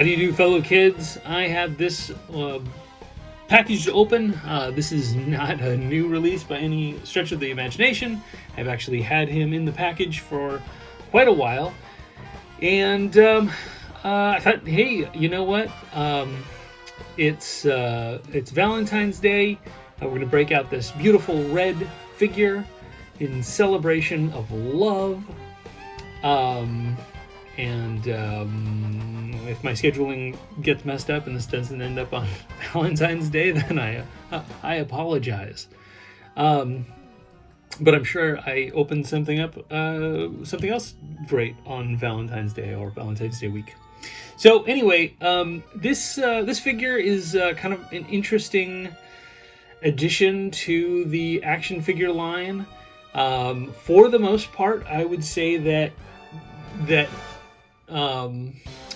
do you do, fellow kids? I have this package to open. This is not a new release by any stretch of the imagination. I've actually had him in the package for quite a while. And I thought, hey, you know what? It's Valentine's Day. We're going to break out this beautiful red figure in celebration of love. If my scheduling gets messed up and this doesn't end up on Valentine's Day, then I apologize. But I'm sure I opened something else great on Valentine's Day or Valentine's Day week. So anyway, this figure is kind of an interesting addition to the action figure line. For the most part, I would say that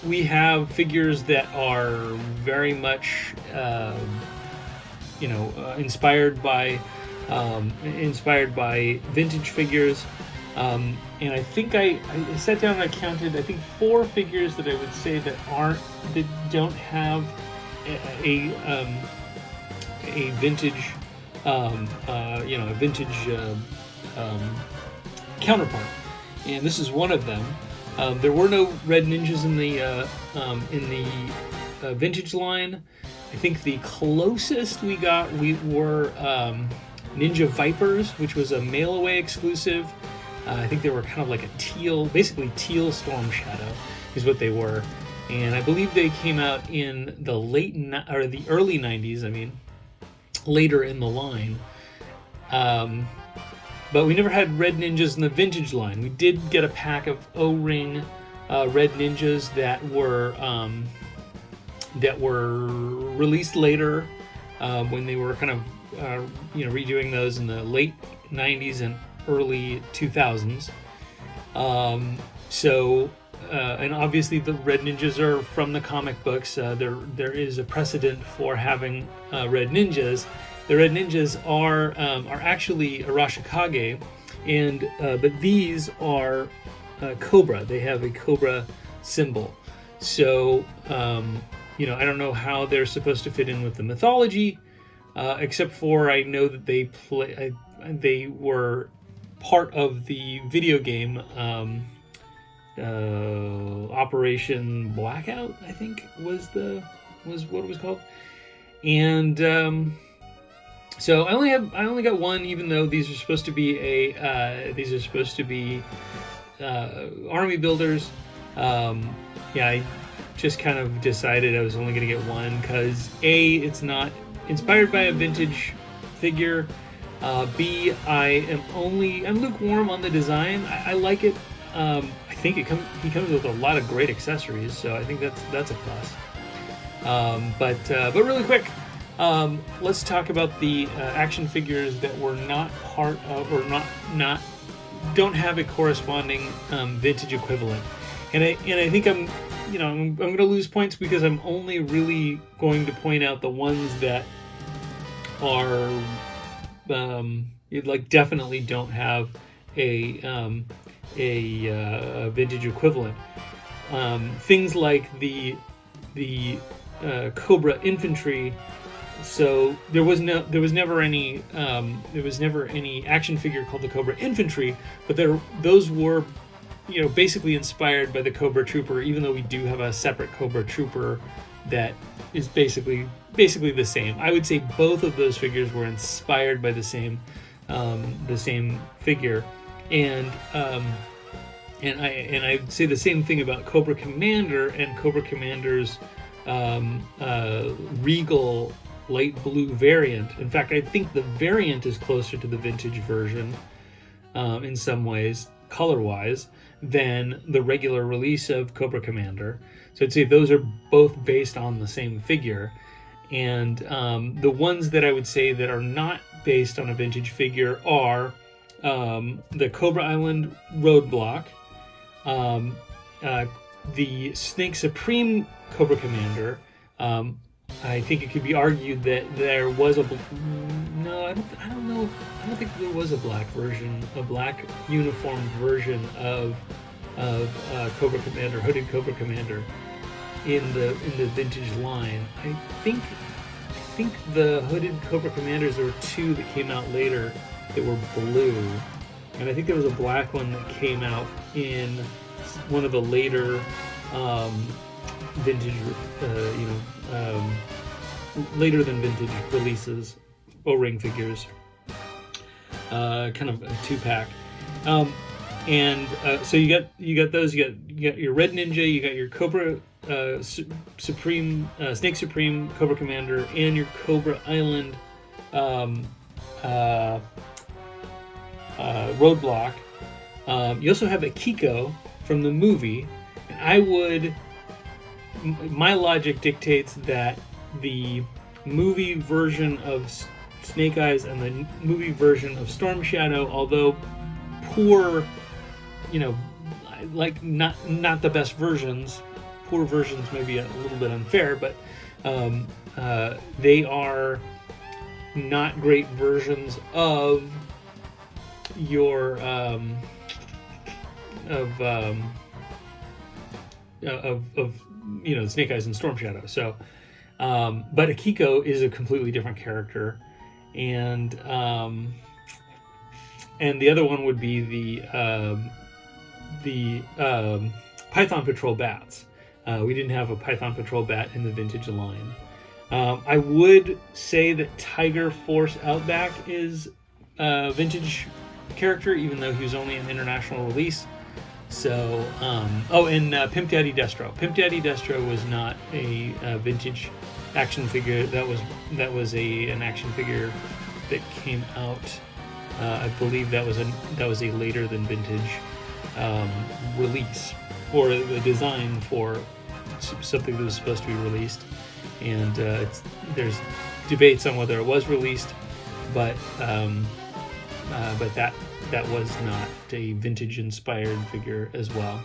we have figures that are very much, inspired by vintage figures. And I think I sat down and I counted, I think 4 figures that I would say that don't have a vintage, counterpart. And this is one of them. There were no red ninjas in the vintage line. I think the closest we were Ninja Vipers, which was a mail-away exclusive. I think they were kind of like basically teal Storm Shadow is what they were. And I believe they came out in the the early 90s. I mean, later in the line. But we never had red ninjas in the vintage line. We did get a pack of O-ring red ninjas that were released later when they were kind of redoing those in the late 90s and early 2000s. And obviously the red ninjas are from the comic books. There is a precedent for having red ninjas. The red ninjas are actually Arashikage, but these are Cobra. They have a Cobra symbol. So I don't know how they're supposed to fit in with the mythology, except for I know that they were part of the video game Operation Blackout, I think was what it was called. And so I only got one, even though these are supposed to be army builders. I just kind of decided I was only going to get one because A, it's not inspired by a vintage figure. B, I'm lukewarm on the design. I like it. I think he comes with a lot of great accessories, so I think that's a plus. But really quick, let's talk about the action figures that were not part of or don't have a corresponding vintage equivalent. And I think I'm going to lose points because I'm only really going to point out the ones that are definitely don't have a vintage equivalent. Things like the Cobra Infantry. So there was never any action figure called the Cobra Infantry, but those were basically inspired by the Cobra Trooper, even though we do have a separate Cobra Trooper that is basically the same. I would say both of those figures were inspired by the same figure, and I'd say the same thing about Cobra Commander and Cobra Commander's Regal light blue variant. In fact, I think the variant is closer to the vintage version in some ways, color-wise, than the regular release of Cobra Commander. So I'd say those are both based on the same figure. And the ones that I would say that are not based on a vintage figure are the Cobra Island Roadblock, the Snake Supreme Cobra Commander. I think it could be argued that there was I don't know. I don't think there was a black uniform version of Cobra Commander, Hooded Cobra Commander. in the vintage line. I think the hooded Cobra Commanders, there were two that came out later that were blue, and I think there was a black one that came out in one of the later vintage, later than vintage releases, O-ring figures, kind of a 2-pack. So you got those. You got your Red Ninja. You got your Cobra Supreme, Snake Supreme, Cobra Commander, and your Cobra Island Roadblock. You also have a Kiko from the movie. And my logic dictates that the movie version of Snake Eyes and the movie version of Storm Shadow, although poor, like not the best versions. Poor versions may be a little bit unfair, but they are not great versions of your Snake Eyes and Storm Shadow. So, but Akiko is a completely different character, and the other one would be the Python Patrol bats. We didn't have a Python Patrol bat in the vintage line. I would say that Tiger Force Outback is a vintage character, even though he was only an international release. So, and Pimp Daddy Destro. Pimp Daddy Destro was not a vintage action figure. That was an action figure that came out. I believe that was a later than vintage release, or a design for something that was supposed to be released, and there's debates on whether it was released, but that was not a vintage inspired figure as well.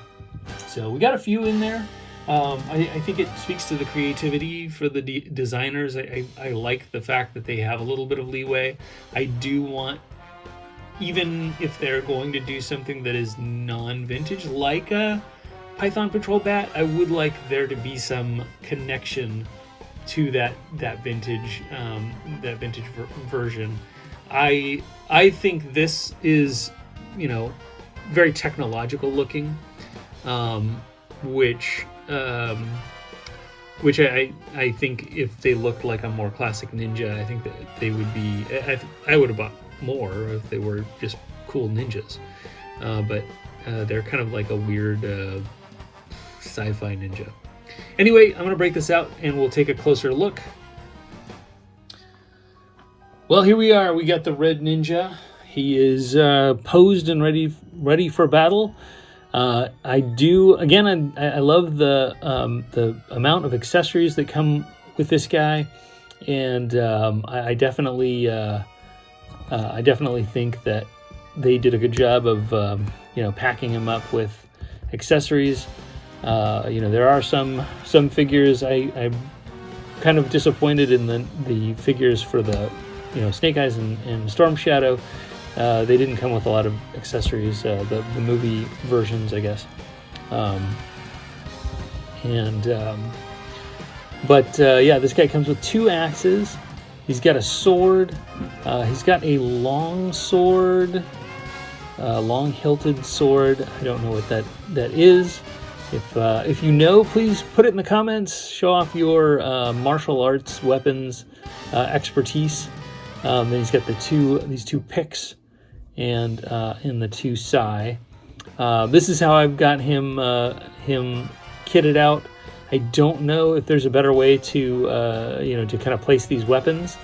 So we got a few in there. I think it speaks to the creativity for the designers. I like the fact that they have a little bit of leeway. I do want, even if they're going to do something that is non-vintage, like a Python Patrol bat, I would like there to be some connection to that vintage version. I think this is, very technological looking, which I think if they looked like a more classic ninja, I think that they would be. I would have bought more if they were just cool ninjas, but they're kind of like a weird sci-fi ninja. Anyway, I'm going to break this out and we'll take a closer look. Well, here we are. We got the Red Ninja. He is posed and ready for battle. I love the amount of accessories that come with this guy, and I definitely think that they did a good job of packing him up with accessories. There are some figures I'm kind of disappointed in the figures for the Snake Eyes and Storm Shadow. They didn't come with a lot of accessories, the movie versions, I guess. This guy comes with 2 axes. He's got a sword. He's got a long sword, long-hilted sword. I don't know what that is. If you know, please put it in the comments. Show off your martial arts weapons expertise. Then he's got these two picks and in the 2 sai. This is how I've got him kitted out. I don't know if there's a better way to kind of place these weapons.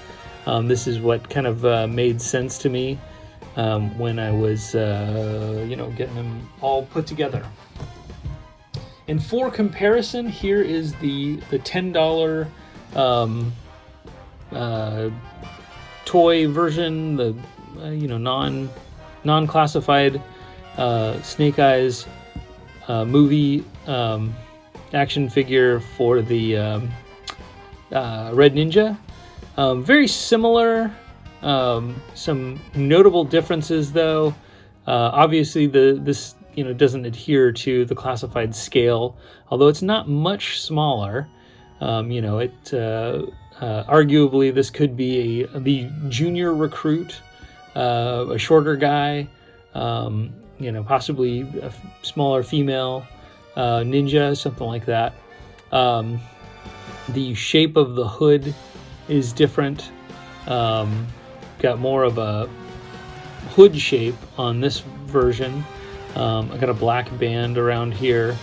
This is what kind of made sense to me when I was getting them all put together. And for comparison, here is the $10 toy version, the non-classified Snake Eyes movie action figure for the Red Ninja. Very similar. Some notable differences, though. Obviously, this doesn't adhere to the classified scale, although it's not much smaller. Arguably this could be the junior recruit, a shorter guy, possibly a smaller female ninja, something like that. The shape of the hood is different. Got more of a hood shape on this version. I got a black band around here.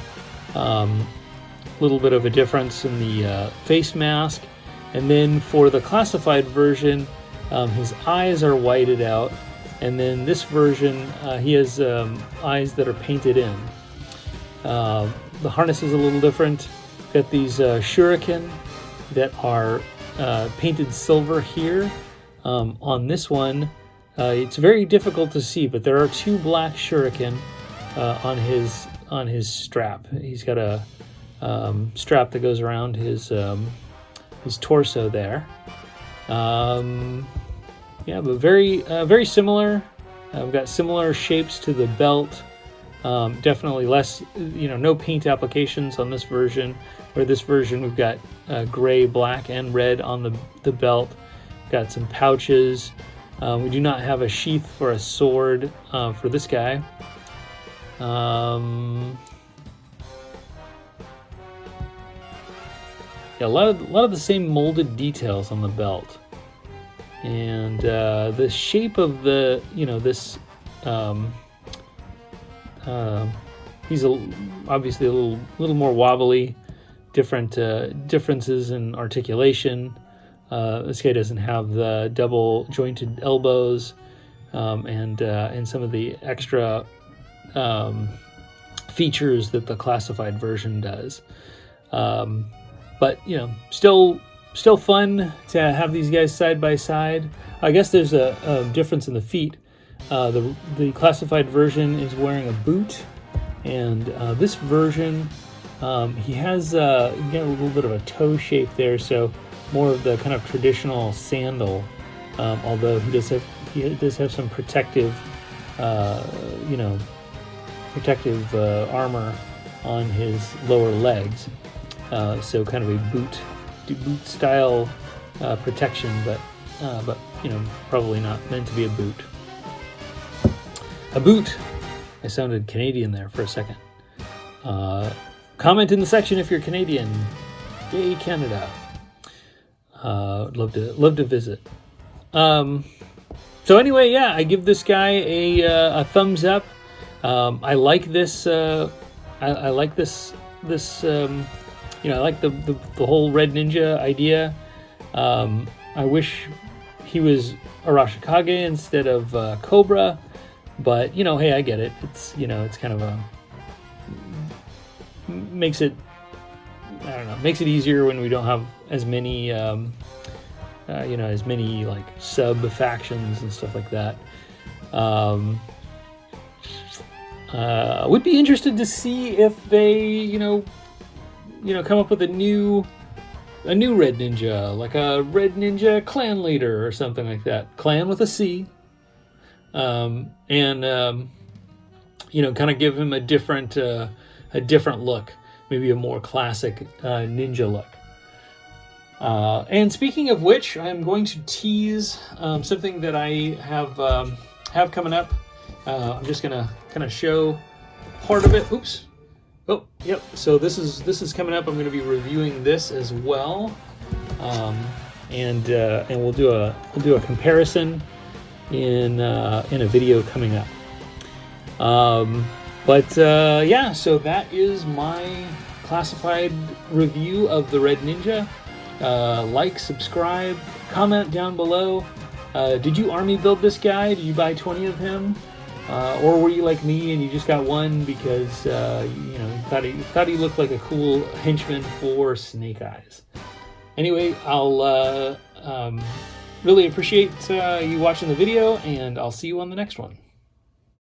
Little bit of a difference in the face mask. And then for the classified version, his eyes are whited out. And then this version, he has eyes that are painted in. The harness is a little different. Got these shuriken that are painted silver here. On this one, it's very difficult to see, but there are 2 black shuriken on his strap. He's got a strap that goes around his torso there. But very similar. We've got similar shapes to the belt. Definitely less, no paint applications on this version. Where this version we've got gray, black, and red on the belt. Got some pouches. We do not have a sheath for a sword for this guy. A lot of the same molded details on the belt, and the shape of the this. He's obviously a little more wobbly. Different differences in articulation. This guy doesn't have the double jointed elbows, and some of the extra features that the classified version does. But still fun to have these guys side by side. I guess there's a difference in the feet. The classified version is wearing a boot, and this version he has a little bit of a toe shape there, so more of the kind of traditional sandal. Although he does have some protective armor on his lower legs. So kind of a boot style protection, but probably not meant to be a boot. A boot. I sounded Canadian there for a second. Comment in the section if you're Canadian. Yay, Canada. Love to visit. So anyway, yeah, I give this guy a thumbs up. I like this. I like this. I like the whole Red Ninja idea. I wish he was Arashikage instead of Cobra, but hey, I get it. It's it's kind of makes it easier when we don't have as many like sub factions and stuff like that. Would be interested to see if they come up with a new Red Ninja, like a Red Ninja clan leader or something like that. Clan with a C. And kind of give him a different look, maybe a more classic ninja look. And speaking of which, I'm going to tease something that I have coming up. I'm just gonna kind of show part of it. Oops. Oh, yep. So this is coming up. I'm going to be reviewing this as well, and we'll do a comparison in a video coming up. Yeah. So that is my classified review of the Red Ninja. Like, subscribe, comment down below. Did you army build this guy? Did you buy 20 of him? Or were you like me and you just got one because you thought he looked like a cool henchman for Snake Eyes? Anyway, I'll really appreciate you watching the video, and I'll see you on the next one.